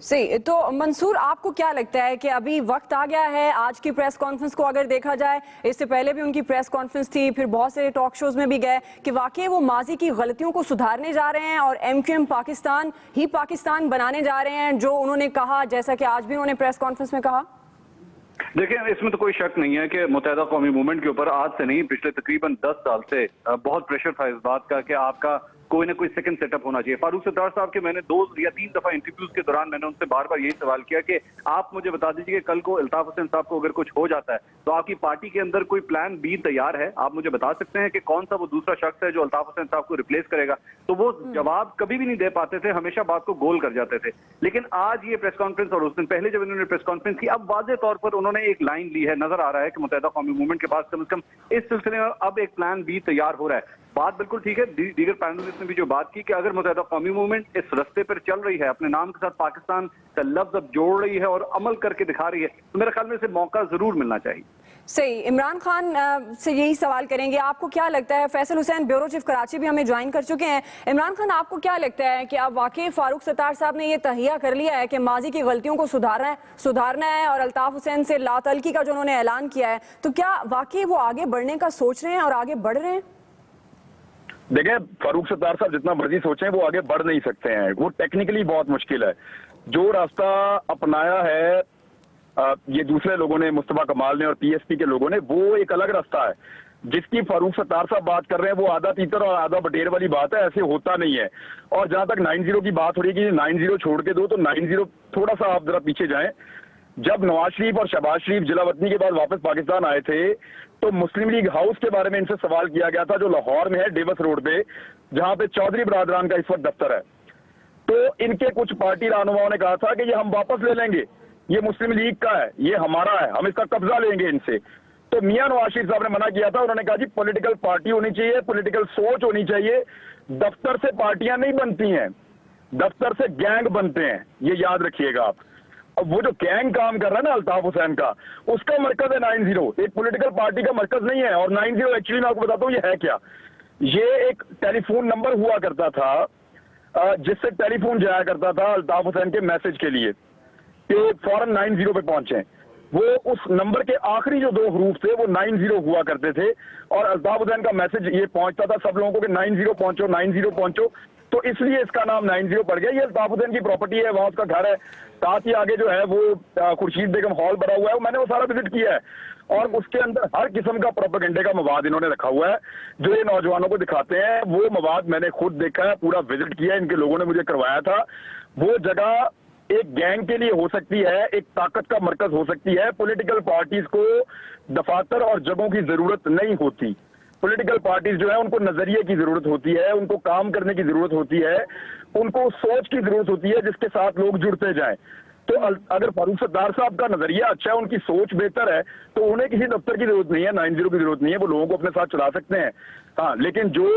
Speaker 1: सही, तो मंसूर आपको क्या लगता है कि अभी वक्त आ गया है? आज की प्रेस कॉन्फ्रेंस को अगर देखा जाए, इससे पहले भी उनकी प्रेस कॉन्फ्रेंस थी, फिर बहुत से टॉक शोज में भी गए, कि वाकई वो माजी की गलतियों को सुधारने जा रहे हैं और MQM पाकिस्तान ही पाकिस्तान बनाने जा रहे हैं, जो उन्होंने कहा, जैसा कि आज भी उन्होंने प्रेस कॉन्फ्रेंस में कहा?
Speaker 5: देखिए, इसमें तो कोई शक नहीं है कि मुत्तहिदा कौमी मूवमेंट के ऊपर आज से नहीं, पिछले तकरीबन 10 साल से बहुत प्रेशर था इस बात का कि आपका कोई ना कोई सेकंड सेटअप होना चाहिए। फारूक सत्तार साहब के मैंने 2 या 3 दफा इंटरव्यूज के दौरान मैंने उनसे बार बार यही सवाल किया कि आप मुझे बता दीजिए कि कल को अल्ताफ हुसैन साहब को अगर कुछ हो जाता है तो आपकी पार्टी के अंदर कोई प्लान बी तैयार है? आप मुझे बता सकते हैं कि कौन सा वो दूसरा शख्स है जो अल्ताफ हुसैन साहब को रिप्लेस करेगा? तो वो जवाब कभी भी नहीं दे पाते थे, हमेशा बात को गोल कर जाते थे। लेकिन आज ये प्रेस कॉन्फ्रेंस और उस दिन पहले जब इन्होंने प्रेस कॉन्फ्रेंस की, अब वाज़ेह तौर पर उन्होंने एक लाइन ली है, नजर आ रहा है कि मुत्तहिदा कौमी मूवमेंट के पास कम से कम इस सिलसिले में अब एक प्लान बी तैयार हो रहा है। बात बिल्कुल ठीक है, दीगर पैनलिस्ट ने भी जो बात की कि अगर मुत्तहिदा कौमी मूवमेंट इस रास्ते पर चल रही है, अपने नाम के साथ पाकिस्तान का लफ्ज अब जोड़ रही है और अमल करके दिखा रही है, तो मेरे ख्याल में इसे मौका जरूर मिलना चाहिए।
Speaker 1: सही। इमरान खान से यही सवाल करेंगे, आपको क्या लगता है? फैसल हुसैन ब्यूरो चीफ कराची भी हमें ज्वाइन कर चुके हैं। इमरान खान, आपको क्या लगता है कि अब वाकई फारूक सत्तार साहब ने ये तहिया कर लिया है कि माजी की गलतियों को सुधारना है और अल्ताफ हुसैन से लातल्की का जो उन्होंने ऐलान किया है, तो क्या वाकई वो आगे बढ़ने का सोच रहे हैं और आगे बढ़ रहे हैं?
Speaker 6: देखिए, फारूक सत्तार साहब जितना मर्जी सोचें वो आगे बढ़ नहीं सकते हैं, वो टेक्निकली बहुत मुश्किल है। जो रास्ता अपनाया है ये दूसरे लोगों ने, मुस्तफा कमाल ने और पीएसपी के लोगों ने, वो एक अलग रास्ता है। जिसकी फारूक सत्तार साहब बात कर रहे हैं वो आधा तीतर और आधा बटेर वाली बात है, ऐसे होता नहीं है। और जहां तक 9-0 की बात हो रही है कि 9-0 छोड़ के दो, तो 9-0 थोड़ा सा आप जरा पीछे जाएं। जब नवाज शरीफ और शहबाज शरीफ जिलावतनी के बाद वापस पाकिस्तान आए थे तो मुस्लिम लीग हाउस के बारे में इनसे सवाल किया गया था, जो लाहौर में है, डेवस रोड पे, जहां पे चौधरी बरादरान का इस वक्त दफ्तर है। तो इनके कुछ पार्टी रहनुमाओं ने कहा था कि ये हम वापस ले लेंगे, ये मुस्लिम लीग का है, ये हमारा है, हम इसका कब्जा लेंगे इनसे। तो मियां नवाज शरीफ साहब ने मना किया था। उन्होंने कहा जी पॉलिटिकल पार्टी होनी चाहिए, पॉलिटिकल सोच होनी चाहिए, दफ्तर से पार्टियां नहीं बनती हैं, दफ्तर से गैंग बनते हैं, ये याद रखिएगा आप। अब वो जो गैंग काम कर रहा है ना अल्ताफ हुसैन का, उसका मरकज है 9-0, एक पॉलिटिकल पार्टी का मरकज नहीं है। और 9-0 एक्चुअली मैं आपको बताता हूँ ये है क्या। ये एक टेलीफोन नंबर हुआ करता था जिससे टेलीफोन जाया करता था अल्ताफ हुसैन के मैसेज के लिए कि फौरन 9-0 पे पहुंचे। वो उस नंबर के आखिरी जो 2 हरूफ थे वो 9-0 हुआ करते थे और अल्ताफ हुसैन का मैसेज ये पहुंचता था सब लोगों को कि 9-0 पहुंचो, 9-0 पहुंचो। तो इसलिए इसका नाम 9-0 पड़ गया। ये अल्ताफ हुसैन की प्रॉपर्टी है, वहां उसका घर है, साथ ही आगे जो है वो खुर्शीद बेगम हॉल बना हुआ है, मैंने वो सारा विजिट किया है। और उसके अंदर हर किस्म का प्रोपेगेंडे का मवाद इन्होंने रखा हुआ है जो ये नौजवानों को दिखाते हैं। वो मवाद मैंने खुद देखा है, पूरा विजिट किया है, इनके लोगों ने मुझे करवाया था। वो जगह एक गैंग के लिए हो सकती है, एक ताकत का मरकज हो सकती है। पॉलिटिकल पार्टीज को दफातर और जगहों की जरूरत नहीं होती। पॉलिटिकल पार्टीज जो है उनको नजरिए की जरूरत होती है, उनको काम करने की जरूरत होती है, उनको सोच की जरूरत होती है जिसके साथ लोग जुड़ते जाएं। तो अगर फारूक सत्तार साहब का नजरिया अच्छा है, उनकी सोच बेहतर है, तो उन्हें किसी दफ्तर की जरूरत नहीं है, 9-0 की जरूरत नहीं है, वो लोगों को अपने साथ चला सकते हैं। हाँ, लेकिन जो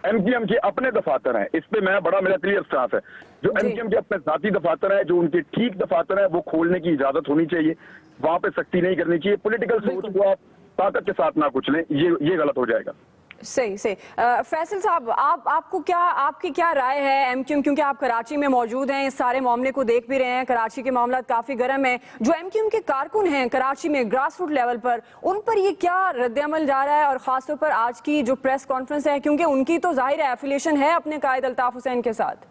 Speaker 6: एमक्यूएम के अपने दफातर हैं, इस पे मैं बड़ा मेरा क्लियर स्टांस है, जो एमक्यूएम के अपने जाती दफातर है, जो उनके ठीक दफातर है, वो खोलने की इजाजत होनी चाहिए, वहां पे सख्ती नहीं करनी चाहिए। पॉलिटिकल सोच को आप ताकत के साथ ना कुछ लें, ये गलत हो जाएगा।
Speaker 1: सही। फैसल साहब, आपकी क्या राय है एमक्यूएम, क्योंकि आप कराची में मौजूद हैं, इस सारे मामले को देख भी रहे हैं, कराची के मामला काफी गर्म है। जो एमक्यूएम के कारकुन हैं कराची में ग्रास रूट लेवल पर, उन पर ये क्या रद्द-ए-अमल जा रहा है और खासतौर पर आज की जो प्रेस कॉन्फ्रेंस है, क्योंकि उनकी तो जाहिर है एफिलिएशन है अपने कायद अल्ताफ हुसैन के साथ।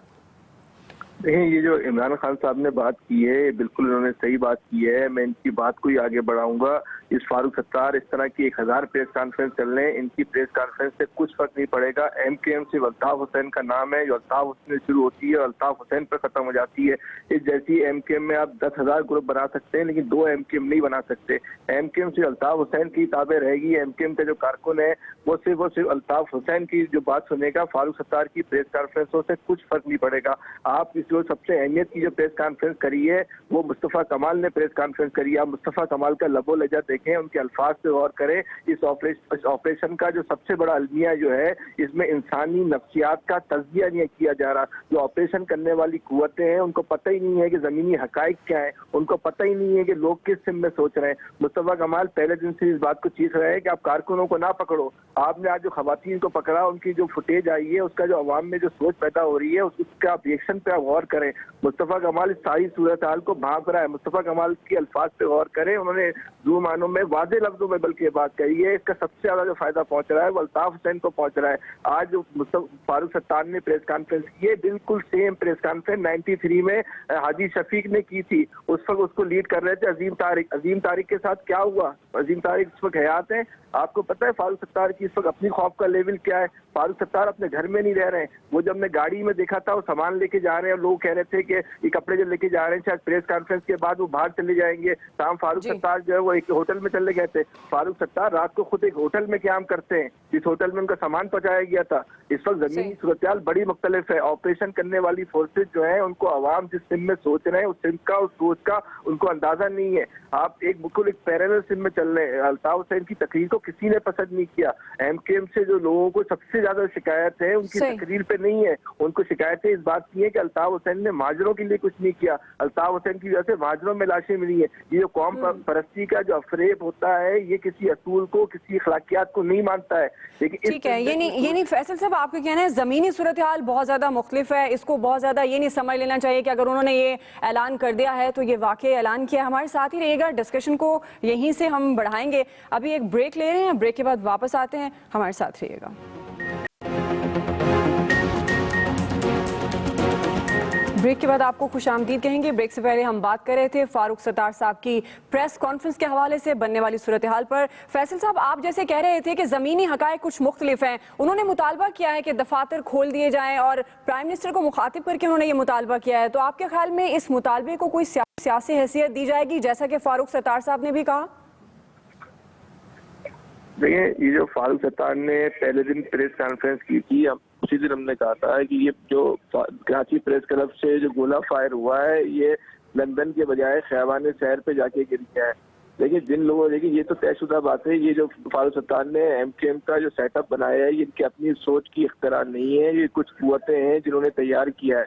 Speaker 4: देखिए, ये जो इमरान खान साहब ने बात की है, बिल्कुल उन्होंने सही बात की है। मैं इनकी बात को ही आगे बढ़ाऊंगा। इस फारूक सत्तार इस तरह की 1000 प्रेस कॉन्फ्रेंस चल रहे हैं, इनकी प्रेस कॉन्फ्रेंस से कुछ फर्क नहीं पड़ेगा। एमकेएम सिर्फ अल्ताफ हुसैन का नाम है, जो अल्ताफ हुसैन से शुरू होती है और अल्ताफ हुसैन पर खत्म हो जाती है। इस जैसी एमकेएम में आप 10,000 ग्रुप बना सकते हैं, लेकिन 2 एमकेएम नहीं बना सकते। एमकेएम सिर्फ अल्ताफ हुसैन की ताबे रहेगी। एमकेएम का जो कारकुन है वो सिर्फ अल्ताफ हुसैन की जो बात सुनेगा। फारूक सत्तार की प्रेस कॉन्फ्रेंसों से कुछ फर्क नहीं पड़ेगा। आप इस जो सबसे अहमियत की जो प्रेस कॉन्फ्रेंस करी है वो मुस्तफा कमाल ने प्रेस कॉन्फ्रेंस करी है। आप मुस्तफा कमाल का लबो लहजा देखें, उनके अल्फाज पे गौर करें। इस ऑपरेशन का जो सबसे बड़ा अलमिया जो है, इसमें इंसानी नफ्सियात का तज़किया नहीं किया जा रहा। जो ऑपरेशन करने वाली कुव्वतें हैं उनको पता ही नहीं है कि जमीनी हकाइक क्या है, उनको पता ही नहीं है कि लोग किस सिम में सोच रहे हैं। मुस्तफा कमाल पहले दिन से इस बात को चीख रहे हैं कि आप कारकुनों को ना पकड़ो। आपने आज जो खवातीन को पकड़ा, उनकी जो फुटेज आई है, उसका जो अवाम में जो सोच पैदा हो रही है, उसका रिएक्शन पे आप गौर करें। मुस्तफा कमाल इस सारी सूरत हाल को भांप रहा है। मुस्तफा कमाल के अल्फाज पे गौर करें। उन्होंने दो मानों में वाज़ेह लफ्जों में बल्कि ये बात कही है, इसका सबसे ज्यादा जो फायदा पहुंच रहा है वो अल्ताफ हुसैन को पहुंच रहा है। आज जो फारूक सत्तार ने प्रेस कॉन्फ्रेंस की है, बिल्कुल सेम प्रेस कॉन्फ्रेंस 93 में हाजी शफीक ने की थी। उस वक्त उसको लीड कर रहे थे अजीम तारिक। अजीम तारिक के साथ क्या हुआ? अजीम तारिक इस वक्त हयात है। आपको पता है फारूक सत्तार की इस वक्त अपनी खौफ का लेवल क्या है। फारूक सत्तार अपने घर में नहीं रह रहे हैं। वो जब मैं गाड़ी में देखा था वो सामान लेके जा रहे हैं और लोग कह रहे थे कि ये कपड़े जो लेके जा रहे हैं शायद प्रेस कॉन्फ्रेंस के बाद वो बाहर चले जाएंगे। शाम फारूक सत्तार जो है वो एक होटल में चले गए थे। फारूक सत्तार रात को खुद एक होटल में क्याम करते हैं, जिस होटल में उनका सामान पहुंचाया गया था। इस वक्त जमीनी सूरत बड़ी मुख्तलिफ है। ऑपरेशन करने वाली फोर्सेज जो है उनको आवाम जिस सिम में सोच रहे हैं उस सिम का, उस सोच का उनको अंदाजा नहीं है। आप एक बिल्कुल एक पैरेलल सिम में चल रहे हैं। अल्ताफ हुसैन की तकरीर को किसी ने पसंद नहीं किया। एमकेएम से जो लोगों को सबसे ज्यादा शिकायत है उनकी तकरीर पे नहीं है, उनको शिकायतें इस बात की है कि अल्ताफ हुसैन ने महाजरों के लिए कुछ नहीं किया। अल्ताफ हुसैन की वजह से महाजरों में लाशें मिली है। ये जो कौम परस्ती का जो अफरेब होता है ये किसी असूल को, किसी अखलाकियात को नहीं मानता है। लेकिन
Speaker 1: ठीक है, ये नहीं फैसल साहब, आपका कहना है जमीनी सूरत हाल बहुत ज्यादा मुख्तलिफ है, इसको बहुत ज्यादा ये नहीं समझ लेना चाहिए कि अगर उन्होंने ये ऐलान कर दिया है तो ये वाकई ऐलान किया। हमारे साथ ही रहिएगा, डिस्कशन को यहीं से हम बढ़ाएंगे। अभी एक ब्रेक ले रहे हैं, ब्रेक के बाद वापस आते हैं, हमारे साथ रहिएगा। ब्रेक के बाद आपको खुशामदीद कहेंगे। ब्रेक से पहले हम बात कर रहे थे फारूक सत्तार साहब की प्रेस कॉन्फ्रेंस के हवाले से बनने वाली सूरत हाल पर। फैसल साहब, आप जैसे कह रहे थे कि ज़मीनी हक़ाइक़ कुछ मुख्तलिफ हैं, उन्होंने मुतालबा किया है कि दफातर खोल दिए जाएं और प्राइम मिनिस्टर को मुखातिब करके उन्होंने ये मुतालबा किया है, तो आपके ख्याल में इस मुतालबे को कोई सियासी हैसियत दी जाएगी, जैसा कि फारूक सत्तार साहब ने भी कहा?
Speaker 4: देखिए, ये जो फारूक सत्तार ने पहले दिन प्रेस कॉन्फ्रेंस की थी, उसी दिन हमने कहा था कि ये जो कराची प्रेस क्लब से जो गोला फायर हुआ है ये लंदन के बजाय खियाबान शहर पे जाके गिर गया है। लेकिन जिन लोगों, देखिए ये तो तयशुदा बात है, ये जो फारूक सत्तार ने एमकेएम का जो सेटअप बनाया है ये इनकी अपनी सोच की इख्तिरा नहीं है। ये कुछ कुव्वतें हैं जिन्होंने तैयार किया है।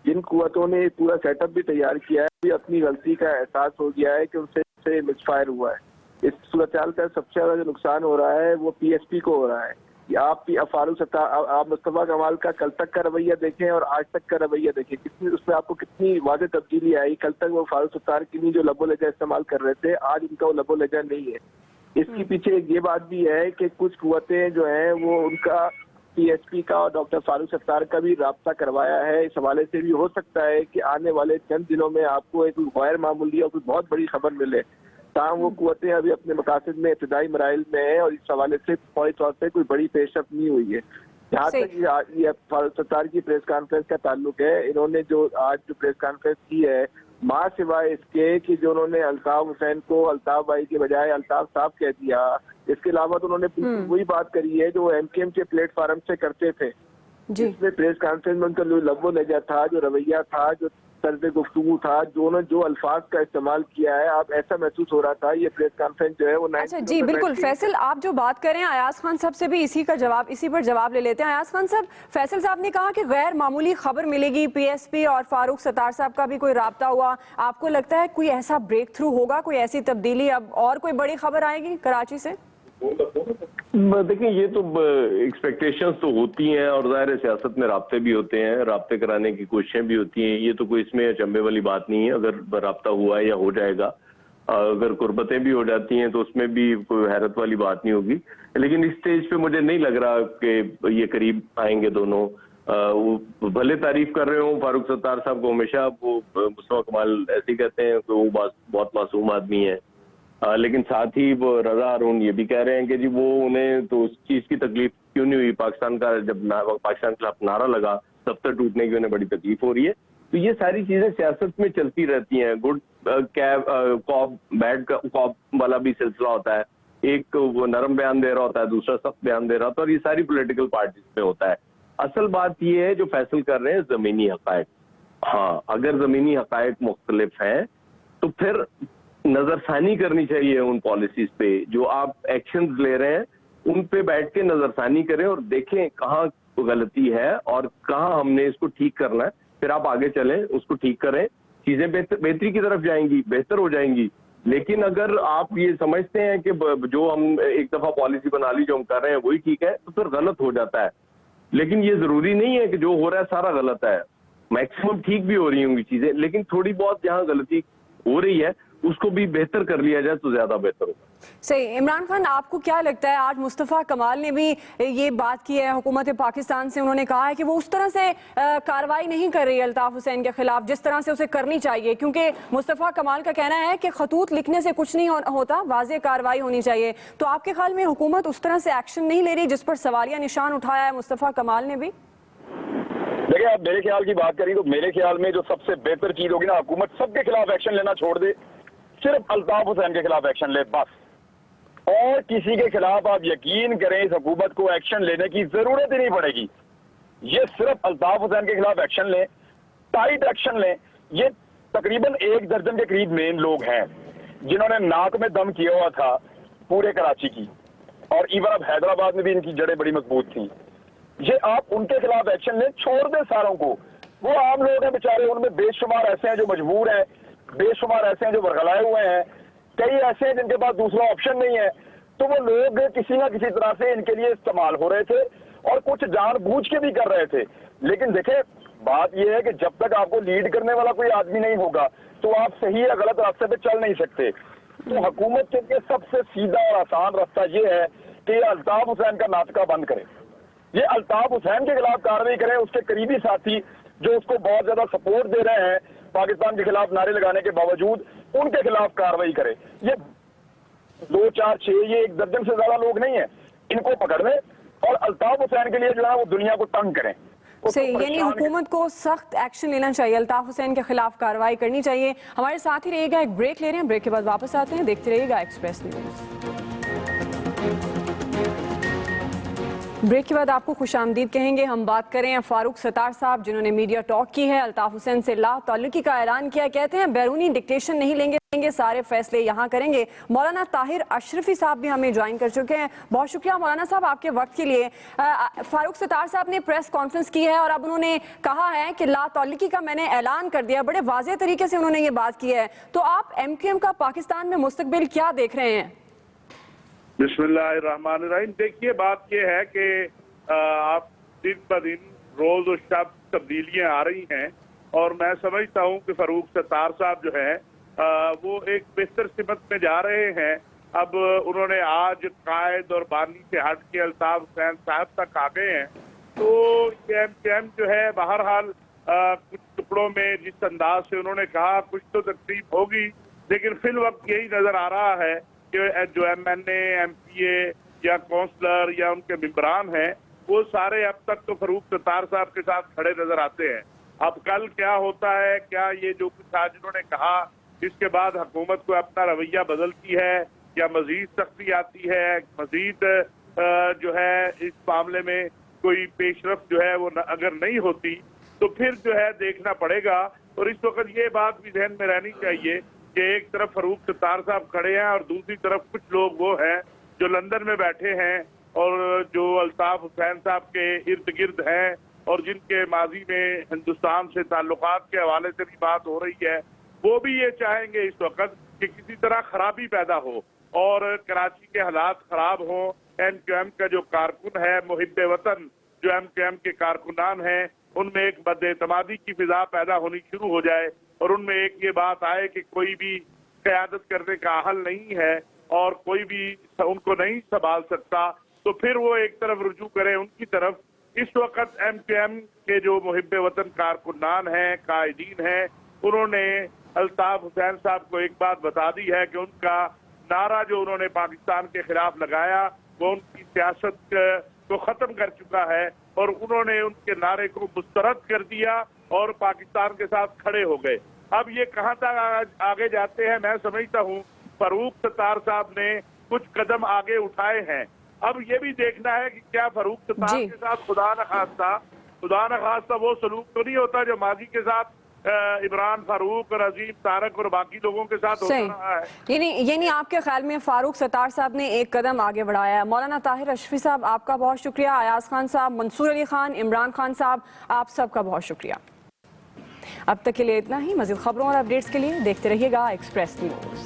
Speaker 4: जिन कुव्वतों ने पूरा सेटअप भी तैयार किया है, भी अपनी गलती का एहसास हो गया है कि उनसे मिसफायर हुआ है। इस सूरत हाल का सबसे ज्यादा जो नुकसान हो रहा है वो पीएसपी को हो रहा है। आप फारूक सत्तार, आप मुस्तफा कमाल का कल तक का रवैया देखें और आज तक का रवैया देखें, कितनी उसमें आपको कितनी वाज़ेह तब्दीली आई। कल तक वो फारूक सत्तार की नहीं जो लबो लहजा इस्तेमाल कर रहे थे, आज उनका वो लबो लहजा नहीं है। इसके पीछे एक ये बात भी है कि कुछ कुव्वतें जो हैं वो उनका पीएसपी का और डॉक्टर फारूक सत्तार का भी राब्ता करवाया है। इस हवाले से भी हो सकता है कि आने वाले चंद दिनों में आपको एक गैर मामूली और कोई बहुत बड़ी खबर मिले। ताहम वो कुव्वतें अभी अपने मकासद में इब्तिदाई मराइल में है और इस हवाले से फौरी तौर पर कोई बड़ी पेशरफ्त नहीं हुई है। जहाँ तक ये फारूक सत्तार की प्रेस कॉन्फ्रेंस का ताल्लुक है, इन्होंने जो आज जो प्रेस कॉन्फ्रेंस की है, माँ सिवाय इसके कि जो उन्होंने अल्ताफ हुसैन को अल्ताफ भाई के बजाय अल्ताफ साहब कह दिया, इसके अलावा तो उन्होंने बिल्कुल वही बात करी है जो एमकेएम के प्लेटफार्म से करते थे। जिसमें प्रेस कॉन्फ्रेंस में उनका जो लब्बो लहजा था, जो रवैया था, जो तर्ज गुफ्तगू था, जो अल्फाज का इस्तेमाल किया है, आप ऐसा महसूस हो रहा था ये प्रेस कॉन्फ्रेंस जो है वो।
Speaker 1: अच्छा जी, बिल्कुल फैसल, आप जो बात कर रहे हैं, अयाज खान साहब से भी इसी पर जवाब ले लेते हैं। अयाज खान साहब, फैसल साहब ने कहा कि गैर मामूली खबर मिलेगी, पीएसपी और फारूक सत्तार साहब का भी कोई राब्ता हुआ। आपको लगता है कोई ऐसा ब्रेक थ्रू होगा, कोई ऐसी तब्दीली, अब और कोई बड़ी खबर आएगी कराची से?
Speaker 2: देखिए, ये तो एक्सपेक्टेशंस तो होती हैं और जाहिर है सियासत में राब्ते भी होते हैं, राब्ते कराने की कोशिशें भी होती हैं। ये तो कोई इसमें अचंभे वाली बात नहीं है। अगर राब्ता हुआ है या हो जाएगा, अगर कुर्बतें भी हो जाती हैं तो उसमें भी कोई हैरत वाली बात नहीं होगी। लेकिन इस स्टेज पे मुझे नहीं लग रहा कि ये करीब आएंगे दोनों। वो भले तारीफ कर रहे हो फारूक सत्तार साहब को, हमेशा वो मुस्तफा कमाल ऐसे ही कहते हैं कि वो बहुत मासूम आदमी है, लेकिन साथ ही वो रजा हारून ये भी कह रहे हैं कि जी वो उन्हें तो उस चीज की तकलीफ क्यों नहीं हुई, पाकिस्तान का जब पाकिस्तान के खिलाफ नारा लगा दफ्तर टूटने की उन्हें बड़ी तकलीफ हो रही है। तो ये सारी चीजें सियासत में चलती रहती हैं। गुड कॉप बैड कॉप वाला भी सिलसिला होता है। एक वो नरम बयान दे रहा होता है, दूसरा सख्त बयान दे रहा होता है, और ये सारी पॉलिटिकल पार्टीज में होता है। असल बात ये है जो फैसल कर रहे हैं जमीनी हकायक। हाँ, अगर जमीनी हकायक मुख्तलिफ हैं तो फिर नजरसानी करनी चाहिए उन पॉलिसीज पे। जो आप एक्शंस ले रहे हैं उन पे बैठ के नजरसानी करें और देखें कहाँ गलती है और कहाँ हमने इसको ठीक करना है, फिर आप आगे चलें, उसको ठीक करें, चीजें बेहतरी की तरफ जाएंगी, बेहतर हो जाएंगी। लेकिन अगर आप ये समझते हैं कि जो हम एक दफा पॉलिसी बना ली जो हम कर रहे हैं वही ठीक है, तो फिर गलत हो जाता है। लेकिन ये जरूरी नहीं है कि जो हो रहा है सारा गलत है। मैक्सिमम ठीक भी हो रही होंगी चीजें, लेकिन थोड़ी बहुत जहाँ गलती हो रही है
Speaker 6: उसको भी बेहतर कर लिया जाए तो ज्यादा बेहतर होगा।
Speaker 1: सही। इमरान खान, आपको क्या लगता है, आज मुस्तफ़ा कमाल ने भी ये बात की है हुकूमत पाकिस्तान से, उन्होंने कहा है कि वो उस तरह से कार्रवाई नहीं कर रही अल्ताफ हुसैन के खिलाफ जिस तरह से उसे करनी चाहिए, क्योंकि मुस्तफ़ा कमाल का कहना है कि खतूत लिखने से कुछ नहीं होता, वाज़ेह कार्रवाई होनी चाहिए। तो आपके ख्याल में हुकूमत उस तरह से एक्शन नहीं ले रही जिस पर सवालिया निशान उठाया है मुस्तफ़ा कमाल ने भी?
Speaker 6: देखिए, आप मेरे ख्याल की बात करें तो मेरे ख्याल में जो सबसे बेहतर चीज होगी ना, हुकूमत सबके खिलाफ एक्शन लेना छोड़ दे, सिर्फ अल्ताफ हुसैन के खिलाफ एक्शन ले बस। और किसी के खिलाफ आप यकीन करें इस हुकूमत को एक्शन लेने की जरूरत ही नहीं पड़ेगी। ये सिर्फ अल्ताफ हुसैन के खिलाफ एक्शन लें, टाइट एक्शन लें। ये तकरीबन 1 दर्जन के करीब मेन लोग हैं जिन्होंने नाक में दम किया हुआ था पूरे कराची की, और इवन अब हैदराबाद में भी इनकी जड़ें बड़ी मजबूत थी। ये आप उनके खिलाफ एक्शन लें, छोड़ दें सारों को। वो आम लोग हैं बेचारे, उनमें बेशुमार ऐसे हैं जो मजबूर हैं, बेशुमार ऐसे हैं जो बरगलाए हुए हैं, कई ऐसे हैं जिनके पास दूसरा ऑप्शन नहीं है। तो वो लोग किसी ना किसी तरह से इनके लिए इस्तेमाल हो रहे थे और कुछ जानबूझ के भी कर रहे थे। लेकिन देखें, बात यह है कि जब तक आपको लीड करने वाला कोई आदमी नहीं होगा तो आप सही या गलत रास्ते पे चल नहीं सकते। तो हुकूमत के लिए सबसे सीधा और आसान रास्ता ये है कि अल्ताफ हुसैन का नाटका बंद करें। ये अल्ताफ हुसैन के खिलाफ कार्रवाई करें, उसके करीबी साथी जो उसको बहुत ज्यादा सपोर्ट दे रहे हैं पाकिस्तान के खिलाफ नारे लगाने के बावजूद, उनके खिलाफ कार्रवाई करें। ये 2, 4, 6, ये 1 दर्जन से ज्यादा लोग नहीं है, इनको पकड़ लें और अल्ताफ हुसैन के लिए जो है वो दुनिया को तंग करें।
Speaker 1: सही, यानी हुकूमत को सख्त एक्शन लेना चाहिए, अल्ताफ हुसैन के खिलाफ कार्रवाई करनी चाहिए। हमारे साथ ही रहिएगा, एक ब्रेक ले रहे हैं, ब्रेक के बाद वापस आते हैं, देखते रहिएगा एक्सप्रेस न्यूज। ब्रेक के बाद आपको खुशामदीद कहेंगे। हम बात करें फारूक सत्तार साहब जिन्होंने मीडिया टॉक की है, अल्ताफ हुसैन से ला ताल्लुकी का ऐलान किया। कहते हैं बैरूनी डिक्टेशन नहीं लेंगे, सारे फैसले यहाँ करेंगे। मौलाना ताहिर अशरफी साहब भी हमें ज्वाइन कर चुके हैं। बहुत शुक्रिया मौलाना साहब आपके वक्त के लिए। फारूक सत्तार साहब ने प्रेस कॉन्फ्रेंस की है और अब उन्होंने कहा है कि ला ताल्लुकी का मैंने ऐलान कर दिया। बड़े वाज़ेह तरीके से उन्होंने ये बात की है। तो आप MQM का पाकिस्तान में मुस्तकबिल क्या देख रहे हैं?
Speaker 7: बिस्मिल्लाहिर्रहमानिर्रहीम। देखिए, बात यह है कि आप दिन ब दिन रोज और शब तब्दीलियां आ रही हैं और मैं समझता हूं कि फारूक सत्तार साहब जो है वो एक बेहतर सिमत में जा रहे हैं। अब उन्होंने आज कायद और बानी से हट के अल्ताफ हुसैन साहब तक आ गए हैं। तो ये MQM जो है बहरहाल कुछ टुकड़ों में जिस अंदाज से उन्होंने कहा कुछ तो तकलीफ होगी, लेकिन फिल वक्त यही नजर आ रहा है कि जो MNA, MPA या काउंसलर या उनके मेंबरान हैं वो सारे अब तक तो फारूक सत्तार साहब के साथ खड़े नजर आते हैं। अब कल क्या होता है, क्या ये जो कुछ आज उन्होंने कहा इसके बाद हुकूमत को अपना रवैया बदलती है या मजीद सख्ती आती है, मजीद जो है इस मामले में कोई पेशरफ जो है वो अगर नहीं होती तो फिर जो है देखना पड़ेगा। और इस वक्त ये बात भी ध्यान में रहनी चाहिए कि एक तरफ फारूक सत्तार साहब खड़े हैं और दूसरी तरफ कुछ लोग वो हैं जो लंदन में बैठे हैं और जो अल्ताफ हुसैन साहब के इर्द गिर्द हैं और जिनके माजी में हिंदुस्तान से ताल्लुकात के हवाले से भी बात हो रही है। वो भी ये चाहेंगे इस वक्त कि किसी तरह खराबी पैदा हो और कराची के हालात खराब हो। MQM का जो कारकुन है, मुहिब्बे वतन जो MQM के कारकुनान हैं, उनमें एक बदएतमादी की फिजा पैदा होनी शुरू हो जाए और उनमें एक ये बात आए कि कोई भी क़यादत करने का अहल नहीं है और कोई भी उनको नहीं संभाल सकता, तो फिर वो एक तरफ रुजू करें उनकी तरफ। इस वक्त MQM के जो मुहिब्बे वतन कारकुनान हैं, कायदीन हैं, उन्होंने अल्ताफ हुसैन साहब को एक बात बता दी है कि उनका नारा जो उन्होंने पाकिस्तान के खिलाफ लगाया वो उनकी सियासत को खत्म कर चुका है और उन्होंने उनके नारे को मुस्तरद कर दिया और पाकिस्तान के साथ खड़े हो गए। अब ये कहाँ तक आगे जाते हैं, मैं समझता हूँ फारूक सत्तार साहब ने कुछ कदम आगे उठाए हैं। अब ये भी देखना है कि क्या फारूक सत्तार के साथ खुदा न खास्ता वो सलूक तो नहीं होता जो माजी के साथ इमरान फारूक और अजीम तारक और बाकी लोगों के साथ होता रहा है।
Speaker 1: यानी आपके ख्याल में फारूक सत्तार साहब ने एक कदम आगे बढ़ाया है। मौलाना ताहिर अशरफी साहब आपका बहुत शुक्रिया, अयाज खान साहब, मंसूर अली खान, इमरान खान साहब, आप सबका बहुत शुक्रिया। अब तक के लिए इतना ही। मज़ीद खबरों और अपडेट्स के लिए देखते रहिएगा एक्सप्रेस न्यूज।